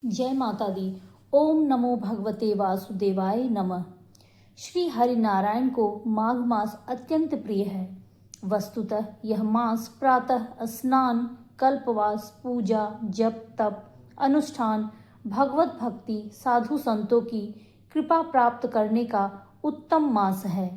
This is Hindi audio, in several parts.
जय माता दी। ओम नमो भगवते वासुदेवाय नमः। श्री हरिनारायण को माघ मास अत्यंत प्रिय है। वस्तुतः यह मास प्रातः स्नान, कल्पवास, पूजा, जप, तप, अनुष्ठान, भगवत भक्ति, साधु संतों की कृपा प्राप्त करने का उत्तम मास है।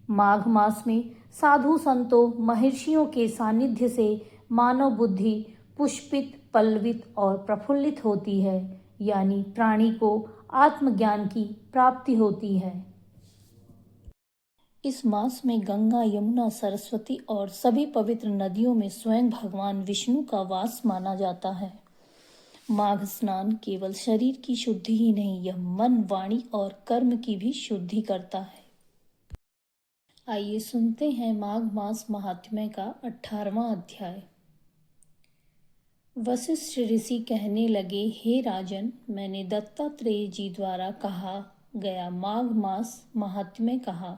माघ मास में साधु संतों, महर्षियों के सानिध्य से मानव बुद्धि पुष्पित, पल्लवित और प्रफुल्लित होती है, यानी प्राणी को आत्मज्ञान की प्राप्ति होती है। इस मास में गंगा, यमुना, सरस्वती और सभी पवित्र नदियों में स्वयं भगवान विष्णु का वास माना जाता है। माघ स्नान केवल शरीर की शुद्धि ही नहीं, यह मन, वाणी और कर्म की भी शुद्धि करता है। आइए सुनते हैं माघ मास महात्म्य का 18वां अध्याय। वशिष्ठ ऋषि कहने लगे, हे राजन, मैंने दत्तात्रेय जी द्वारा कहा गया माघ मास महात्म्य कहा।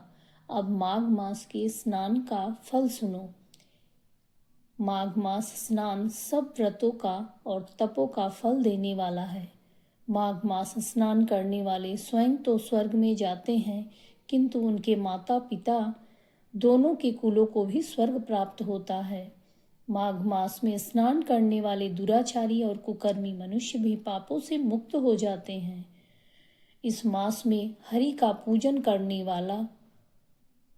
अब माघ मास के स्नान का फल सुनो। माघ मास स्नान सब व्रतों का और तपों का फल देने वाला है। माघ मास स्नान करने वाले स्वयं तो स्वर्ग में जाते हैं, किंतु उनके माता पिता दोनों के कुलों को भी स्वर्ग प्राप्त होता है। माघ मास में स्नान करने वाले दुराचारी और कुकर्मी मनुष्य भी पापों से मुक्त हो जाते हैं। इस मास में हरि का पूजन करने वाला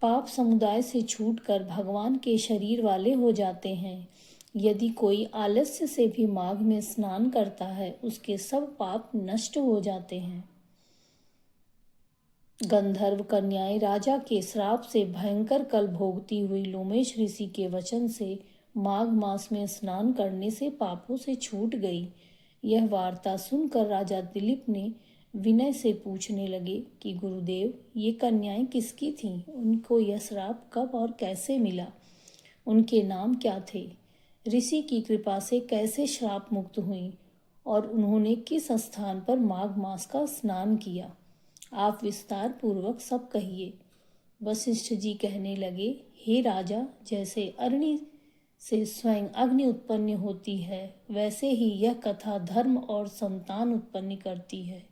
पाप समुदाय से छूटकर भगवान के शरीर वाले हो जाते हैं। यदि कोई आलस्य से भी माघ में स्नान करता है, उसके सब पाप नष्ट हो जाते हैं। गंधर्व कन्याएं राजा के श्राप से भयंकर कल भोगती हुई लोमेश ऋषि के वचन से माघ मास में स्नान करने से पापों से छूट गई। यह वार्ता सुनकर राजा दिलीप ने विनय से पूछने लगे कि गुरुदेव, ये कन्याएं किसकी थीं? उनको यह श्राप कब और कैसे मिला? उनके नाम क्या थे? ऋषि की कृपा से कैसे श्राप मुक्त हुई? और उन्होंने किस स्थान पर माघ मास का स्नान किया? आप विस्तार पूर्वक सब कहिए। वशिष्ठ जी कहने लगे, हे राजा, जैसे अग्नि से स्वयं अग्नि उत्पन्न होती है, वैसे ही यह कथा धर्म और संतान उत्पन्न करती है।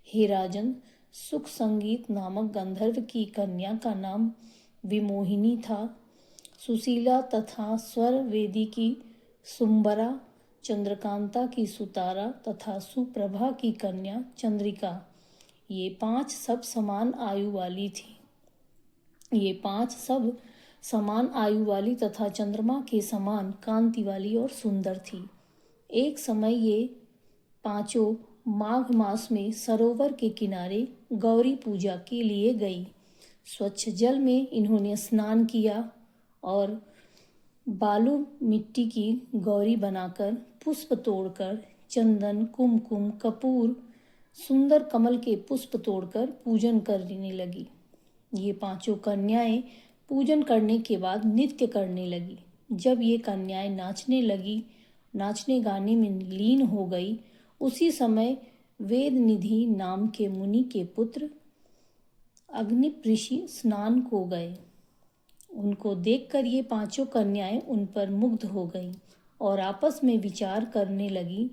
हे राजन, सुख संगीत नामक गंधर्व की कन्या का नाम विमोहिनी था। सुशीला तथा स्वर वेदी की सुंबरा, चंद्रकांता की सुतारा तथा सुप्रभा की कन्या चंद्रिका, ये 5 सब समान आयु वाली थी। ये 5 सब समान आयु वाली तथा चंद्रमा के समान कांति वाली और सुंदर थी। एक समय ये पांचों माघ मास में सरोवर के किनारे गौरी पूजा के लिए गई। स्वच्छ जल में इन्होंने स्नान किया और बालू मिट्टी की गौरी बनाकर, पुष्प तोड़कर, चंदन, कुमकुम, कपूर, सुंदर कमल के पुष्प तोड़कर पूजन करने लगी। ये 5 कन्याएं पूजन करने के बाद नृत्य करने लगी। जब ये कन्याएं नाचने गाने में लीन हो गई, उसी समय वेद निधि नाम के मुनि के पुत्र अग्नि ऋषि स्नान को गए। उनको देखकर ये 5 कन्याएं उन पर मुग्ध हो गईं और आपस में विचार करने लगी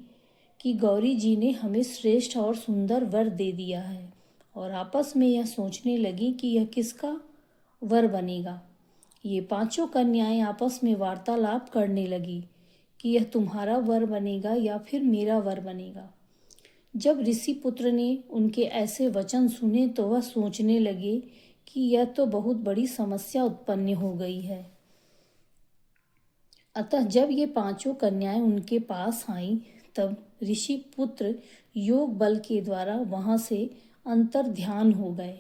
कि गौरी जी ने हमें श्रेष्ठ और सुंदर वर दे दिया है, और आपस में यह सोचने लगी कि यह किसका वर बनेगा। ये 5 कन्याएं आपस में वार्तालाप करने लगी कि यह तुम्हारा वर बनेगा या फिर मेरा वर बनेगा। जब ऋषि पुत्र ने उनके ऐसे वचन सुने तो वह सोचने लगे कि यह तो बहुत बड़ी समस्या उत्पन्न हो गई है। अतः जब ये 5 कन्याएं उनके पास आईं, तब ऋषि पुत्र योग बल के द्वारा वहां से अंतर ध्यान हो गए।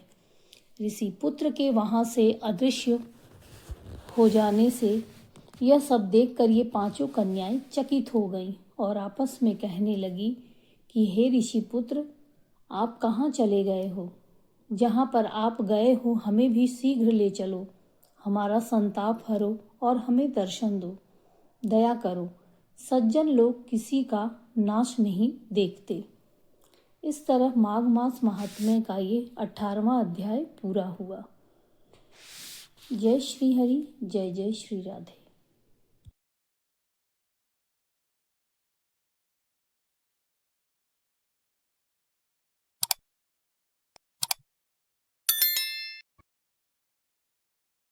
ऋषि पुत्र के वहां से अदृश्य हो जाने से यह सब देखकर ये 5 कन्याएं चकित हो गईं और आपस में कहने लगी कि हे ऋषि पुत्र, आप कहाँ चले गए हो? जहाँ पर आप गए हो हमें भी शीघ्र ले चलो। हमारा संताप हरो और हमें दर्शन दो। दया करो, सज्जन लोग किसी का नाश नहीं देखते। इस तरह माघ मास महात्म्य का ये 18वां अध्याय पूरा हुआ। जय श्री हरि, जय जय श्री राधे।